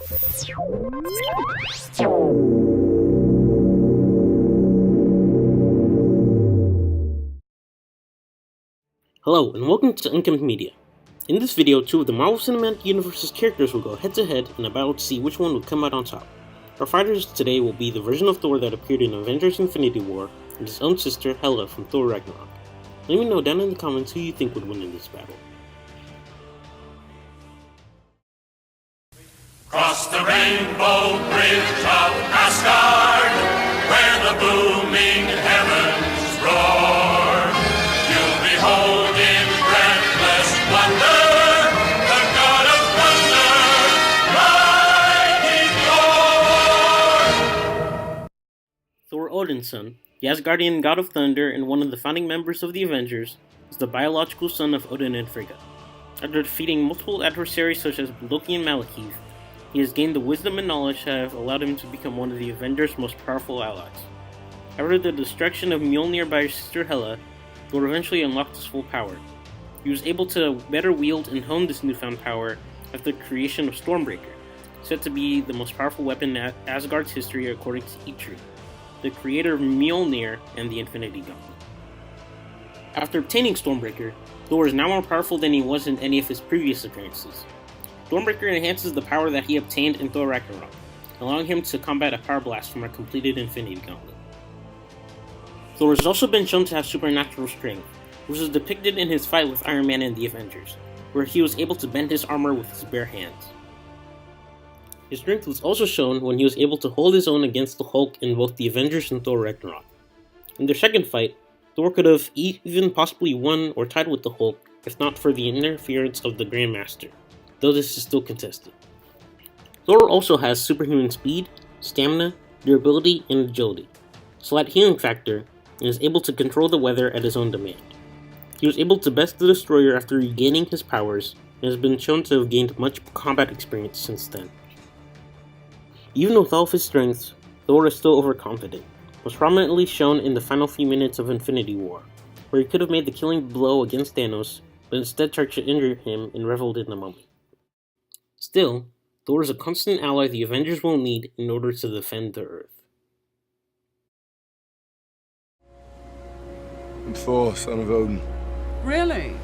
Hello, and welcome to Unkempt Media. In this video, two of the Marvel Cinematic Universe's characters will go head-to-head in a battle to see which one will come out on top. Our fighters today will be the version of Thor that appeared in Avengers Infinity War, and his own sister, Hela, from Thor Ragnarok. Let me know down in the comments who you think would win in this battle. Cross the rainbow bridge of Asgard, where the booming heavens roar. You'll behold in breathless wonder the god of thunder, mighty Thor! Thor Odin's son, the Asgardian god of thunder and one of the founding members of the Avengers, is the biological son of Odin and Frigga. After defeating multiple adversaries such as Loki and Malekith, he has gained the wisdom and knowledge that have allowed him to become one of the Avengers' most powerful allies. After the destruction of Mjolnir by his sister Hela, Thor eventually unlocked his full power. He was able to better wield and hone this newfound power after the creation of Stormbreaker, said to be the most powerful weapon in Asgard's history according to Eitri, the creator of Mjolnir and the Infinity Gauntlet. After obtaining Stormbreaker, Thor is now more powerful than he was in any of his previous appearances. Stormbreaker enhances the power that he obtained in Thor Ragnarok, allowing him to combat a power blast from a completed Infinity Gauntlet. Thor has also been shown to have supernatural strength, which is depicted in his fight with Iron Man and the Avengers, where he was able to bend his armor with his bare hands. His strength was also shown when he was able to hold his own against the Hulk in both the Avengers and Thor Ragnarok. In their second fight, Thor could have even possibly won or tied with the Hulk if not for the interference of the Grandmaster, though this is still contested. Thor also has superhuman speed, stamina, durability, and agility, slight healing factor, and is able to control the weather at his own demand. He was able to best the Destroyer after regaining his powers, and has been shown to have gained much combat experience since then. Even with all of his strengths, Thor is still overconfident, was prominently shown in the final few minutes of Infinity War, where he could have made the killing blow against Thanos, but instead tried to injure him and reveled in the moment. Still, Thor is a constant ally the Avengers will need in order to defend the Earth. I'm Thor, son of Odin. Really?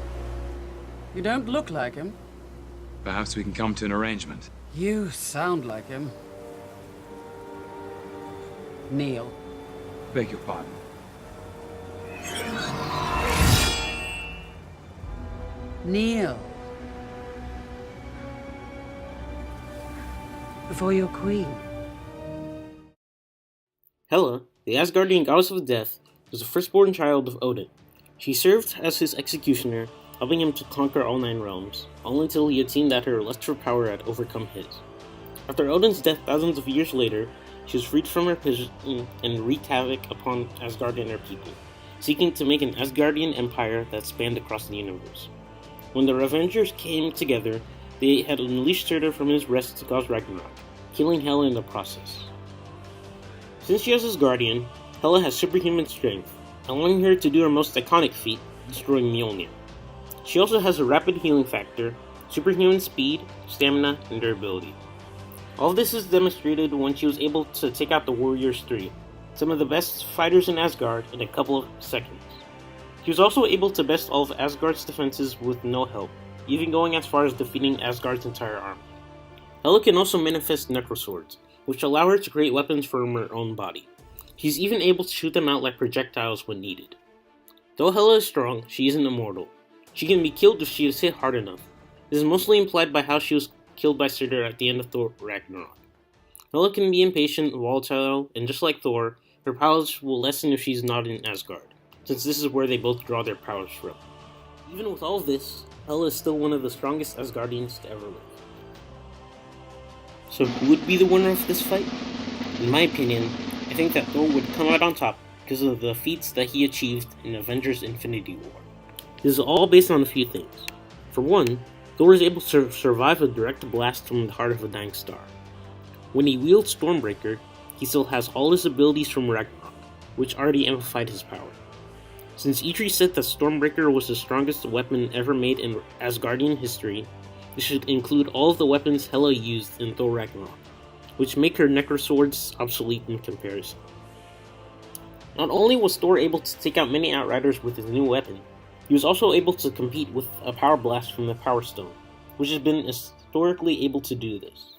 You don't look like him. Perhaps we can come to an arrangement. You sound like him. Neil. Beg your pardon. Neil. Before your queen. Hela, the Asgardian goddess of death, was the firstborn child of Odin. She served as his executioner, helping him to conquer all 9 realms, only until he had seen that her lust for power had overcome his. After Odin's death thousands of years later, she was freed from her prison and wreaked havoc upon Asgard and her people, seeking to make an Asgardian empire that spanned across the universe. When the Avengers came together, they had unleashed Surtur from his rest to cause Ragnarok, killing Hela in the process. Since she is his guardian, Hela has superhuman strength, allowing her to do her most iconic feat, destroying Mjolnir. She also has a rapid healing factor, superhuman speed, stamina, and durability. All of this is demonstrated when she was able to take out the Warriors 3, some of the best fighters in Asgard, in a couple of seconds. She was also able to best all of Asgard's defenses with no help, even going as far as defeating Asgard's entire army. Hela can also manifest necroswords, which allow her to create weapons from her own body. She's even able to shoot them out like projectiles when needed. Though Hela is strong, she isn't immortal. She can be killed if she is hit hard enough. This is mostly implied by how she was killed by Surtur at the end of Thor Ragnarok. Hela can be impatient, volatile, and just like Thor, her powers will lessen if she's not in Asgard, since this is where they both draw their powers from. Even with all of this, Hela is still one of the strongest Asgardians to ever live. So who would be the winner of this fight? In my opinion, I think that Thor would come out on top because of the feats that he achieved in Avengers Infinity War. This is all based on a few things. For one, Thor is able to survive a direct blast from the heart of a dying star. When he wields Stormbreaker, he still has all his abilities from Ragnarok, which already amplified his power. Since Eitri said that Stormbreaker was the strongest weapon ever made in Asgardian history, This should include all of the weapons Hela used in Thor Ragnarok, which make her necroswords obsolete in comparison. Not only was Thor able to take out many Outriders with his new weapon, he was also able to compete with a power blast from the Power Stone, which has been historically able to do this.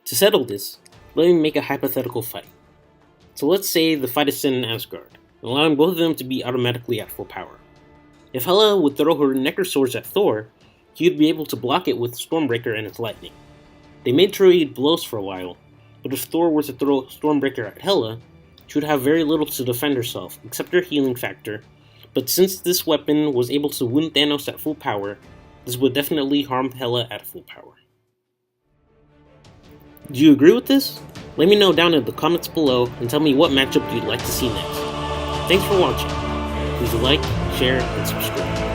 To settle this, let me make a hypothetical fight. So let's say the fight is set in Asgard, allowing both of them to be automatically at full power. If Hela would throw her necroswords at Thor, he would be able to block it with Stormbreaker and its lightning. They made trade blows for a while, but if Thor were to throw Stormbreaker at Hela, she would have very little to defend herself, except her healing factor, but since this weapon was able to wound Thanos at full power, this would definitely harm Hela at full power. Do you agree with this? Let me know down in the comments below and tell me what matchup you'd like to see next. Thanks for watching. Please like, share, and subscribe.